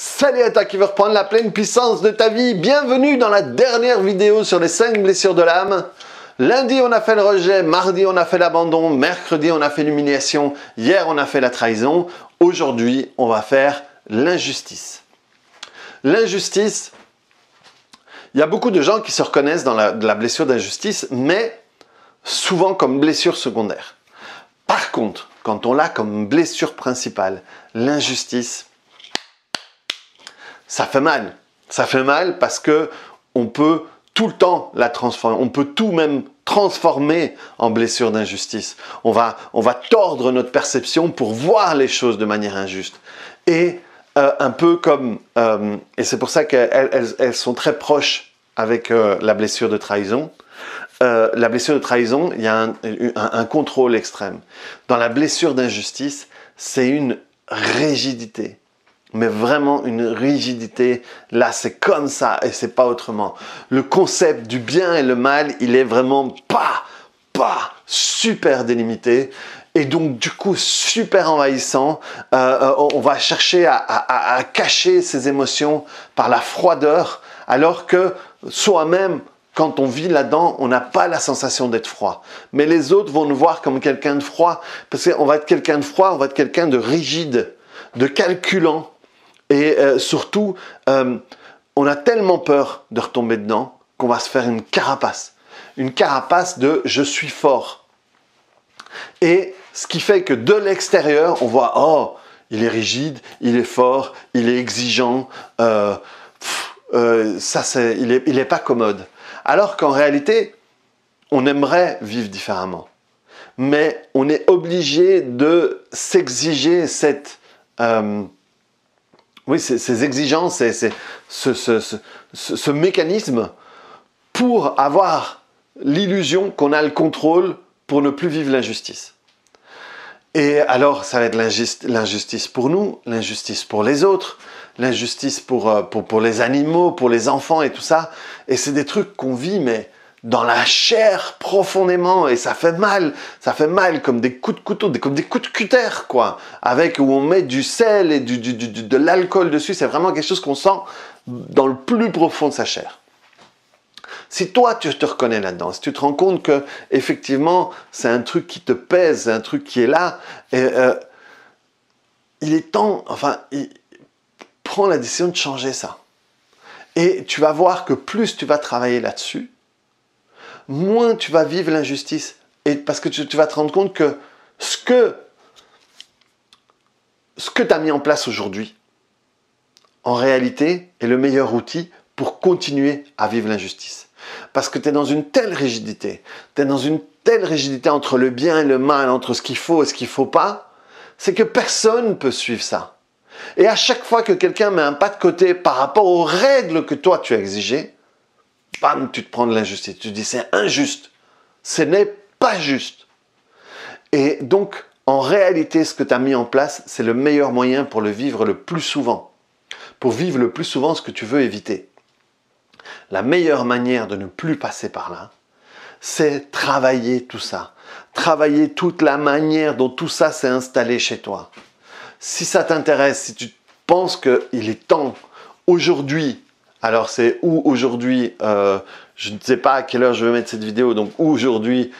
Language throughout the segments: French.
Salut à toi qui veux reprendre la pleine puissance de ta vie. Bienvenue dans la dernière vidéo sur les 5 blessures de l'âme. Lundi, on a fait le rejet. Mardi, on a fait l'abandon. Mercredi, on a fait l'humiliation. Hier, on a fait la trahison. Aujourd'hui, on va faire l'injustice. L'injustice, il y a beaucoup de gens qui se reconnaissent dans la blessure d'injustice, mais souvent comme blessure secondaire. Par contre, quand on l'a comme blessure principale, l'injustice, ça fait mal. Ça fait mal parce que on peut tout le temps la transformer. On peut tout même transformer en blessure d'injustice. On va tordre notre perception pour voir les choses de manière injuste. Et un peu comme... et c'est pour ça qu'elles sont très proches avec la blessure de trahison. La blessure de trahison, il y a un contrôle extrême. Dans la blessure d'injustice, c'est une rigidité. Mais vraiment une rigidité, là c'est comme ça et c'est pas autrement. Le concept du bien et le mal, il est vraiment pas super délimité et donc du coup super envahissant. On va chercher à cacher ses émotions par la froideur, alors que soi-même, quand on vit là-dedans, on n'a pas la sensation d'être froid. Mais les autres vont nous voir comme quelqu'un de froid, parce qu'on va être quelqu'un de froid, on va être quelqu'un de rigide, de calculant. Et surtout, on a tellement peur de retomber dedans qu'on va se faire une carapace de « je suis fort ». Et ce qui fait que de l'extérieur, on voit « oh, il est rigide, il est fort, il est exigeant, il est pas commode ». Alors qu'en réalité, on aimerait vivre différemment. Mais on est obligé de s'exiger cette... ces exigences, ce mécanisme pour avoir l'illusion qu'on a le contrôle pour ne plus vivre l'injustice. Et alors, ça va être l'injustice pour nous, l'injustice pour les autres, l'injustice pour les animaux, pour les enfants et tout ça. Et c'est des trucs qu'on vit, mais dans la chair profondément, et ça fait mal comme des coups de couteau, comme des coups de cutter, quoi, où on met du sel et de l'alcool dessus. C'est vraiment quelque chose qu'on sent dans le plus profond de sa chair. Si toi tu te reconnais là-dedans, si tu te rends compte que effectivement c'est un truc qui te pèse, c'est un truc qui est là, et, il est temps, prends la décision de changer ça. Et tu vas voir que plus tu vas travailler là-dessus, moins tu vas vivre l'injustice. Et parce que tu vas te rendre compte que ce que tu as mis en place aujourd'hui, en réalité, est le meilleur outil pour continuer à vivre l'injustice. Parce que tu es dans une telle rigidité, entre le bien et le mal, entre ce qu'il faut et ce qu'il ne faut pas, c'est que personne ne peut suivre ça. Et à chaque fois que quelqu'un met un pas de côté par rapport aux règles que toi tu as exigées, bam, tu te prends de l'injustice. Tu te dis c'est injuste. Ce n'est pas juste. Et donc, en réalité, ce que tu as mis en place, c'est le meilleur moyen pour le vivre le plus souvent. Pour vivre le plus souvent ce que tu veux éviter. La meilleure manière de ne plus passer par là, c'est travailler tout ça. Travailler toute la manière dont tout ça s'est installé chez toi. Si ça t'intéresse, si tu penses qu'il est temps, aujourd'hui, alors c'est où aujourd'hui, je ne sais pas à quelle heure je vais mettre cette vidéo, donc où aujourd'hui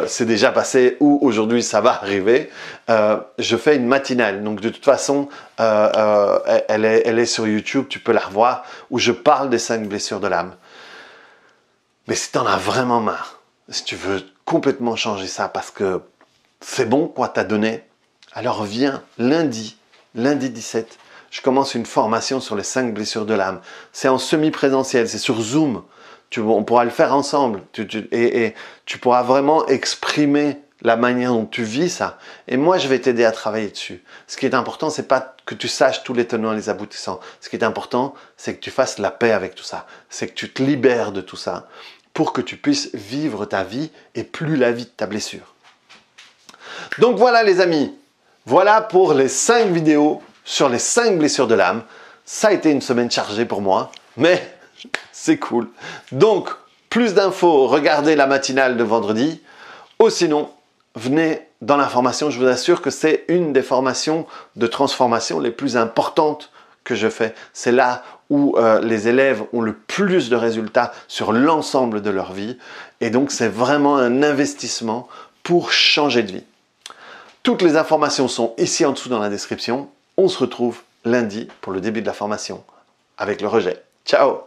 c'est déjà passé, où aujourd'hui ça va arriver, je fais une matinale. Donc de toute façon, elle est sur YouTube, tu peux la revoir, où je parle des 5 blessures de l'âme. Mais si tu en as vraiment marre, si tu veux complètement changer ça parce que c'est bon quoi t'as donné, alors viens lundi 17, je commence une formation sur les 5 blessures de l'âme. C'est en semi-présentiel, c'est sur Zoom. On pourra le faire ensemble. Et tu pourras vraiment exprimer la manière dont tu vis ça. Et moi, je vais t'aider à travailler dessus. Ce qui est important, c'est pas que tu saches tous les tenants et les aboutissants. Ce qui est important, c'est que tu fasses la paix avec tout ça. C'est que tu te libères de tout ça pour que tu puisses vivre ta vie et plus la vie de ta blessure. Donc voilà les amis. Voilà pour les 5 vidéos sur les 5 blessures de l'âme. Ça a été une semaine chargée pour moi, mais c'est cool. Donc, plus d'infos, regardez la matinale de vendredi. Ou sinon, venez dans la formation. Je vous assure que c'est une des formations de transformation les plus importantes que je fais. C'est là où les élèves ont le plus de résultats sur l'ensemble de leur vie. Et donc, c'est vraiment un investissement pour changer de vie. Toutes les informations sont ici en dessous dans la description. On se retrouve lundi pour le début de la formation avec le rejet. Ciao!